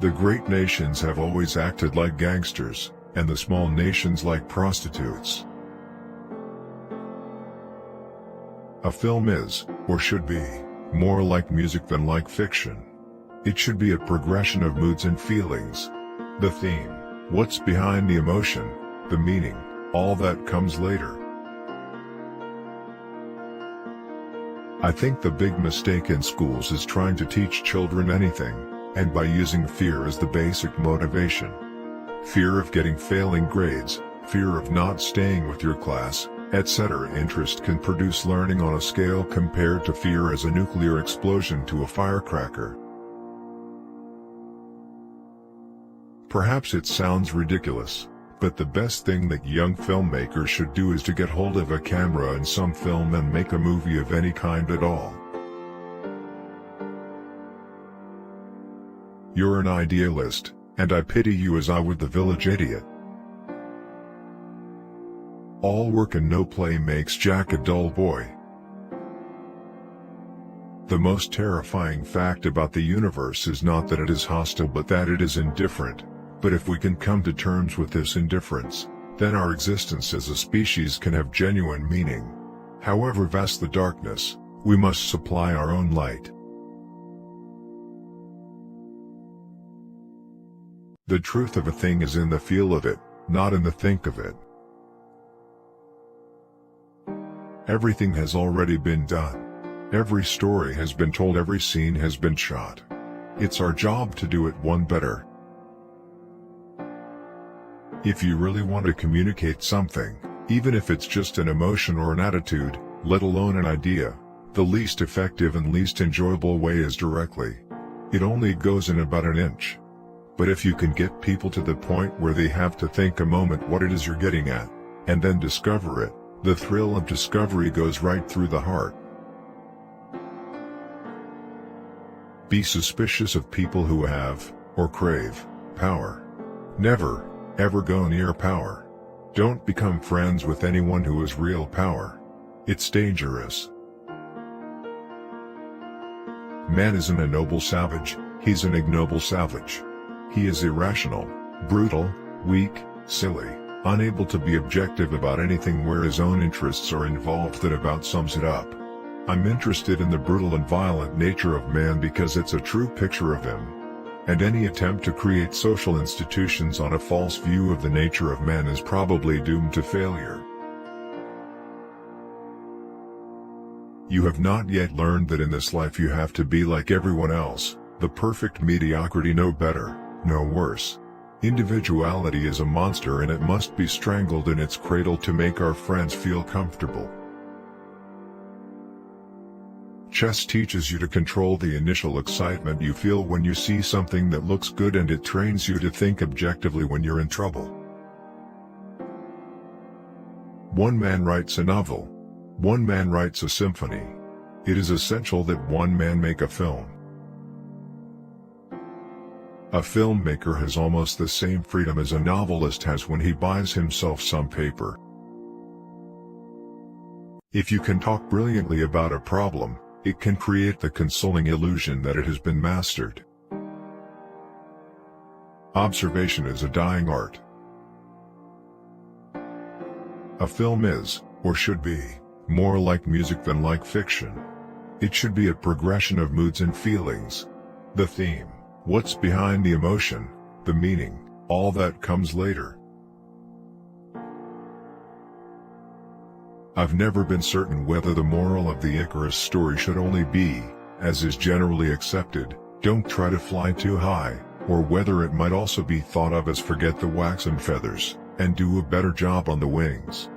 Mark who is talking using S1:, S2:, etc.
S1: The great nations have always acted like gangsters, and the small nations like prostitutes. A film is, or should be, more like music than like fiction. It should be a progression of moods and feelings. The theme, what's behind the emotion, the meaning, all that comes later. I think the big mistake in schools is trying to teach children anything, and by using fear as the basic motivation. Fear of getting failing grades, fear of not staying with your class, etc. Interest can produce learning on a scale compared to fear as a nuclear explosion to a firecracker. Perhaps it sounds ridiculous, but the best thing that young filmmakers should do is to get hold of a camera and some film and make a movie of any kind at all. You're an idealist, and I pity you as I would the village idiot. All work and no play makes Jack a dull boy. The most terrifying fact about the universe is not that it is hostile but that it is indifferent. But if we can come to terms with this indifference, then our existence as a species can have genuine meaning. However vast the darkness, we must supply our own light. The truth of a thing is in the feel of it, not in the think of it. Everything has already been done. Every story has been told, every scene has been shot. It's our job to do it one better. If you really want to communicate something, even if it's just an emotion or an attitude, let alone an idea, the least effective and least enjoyable way is directly. It only goes in about an inch. But if you can get people to the point where they have to think a moment what it is you're getting at, and then discover it, the thrill of discovery goes right through the heart. Be suspicious of people who have, or crave, power. Never, ever go near power. Don't become friends with anyone who has real power. It's dangerous. Man isn't a noble savage, he's an ignoble savage. He is irrational, brutal, weak, silly, unable to be objective about anything where his own interests are involved. That about sums it up. I'm interested in the brutal and violent nature of man because it's a true picture of him. And any attempt to create social institutions on a false view of the nature of man is probably doomed to failure. You have not yet learned that in this life you have to be like everyone else, the perfect mediocrity, no better, no worse. Individuality is a monster and it must be strangled in its cradle to make our friends feel comfortable. Chess teaches you to control the initial excitement you feel when you see something that looks good, and it trains you to think objectively when you're in trouble. One man writes a novel. One man writes a symphony. It is essential that one man make a film. A filmmaker has almost the same freedom as a novelist has when he buys himself some paper. If you can talk brilliantly about a problem, it can create the consoling illusion that it has been mastered. Observation is a dying art. A film is, or should be, more like music than like fiction. It should be a progression of moods and feelings. The theme, what's behind the emotion, the meaning, all that comes later. I've never been certain whether the moral of the Icarus story should only be, as is generally accepted, don't try to fly too high, or whether it might also be thought of as forget the wax and feathers, and do a better job on the wings.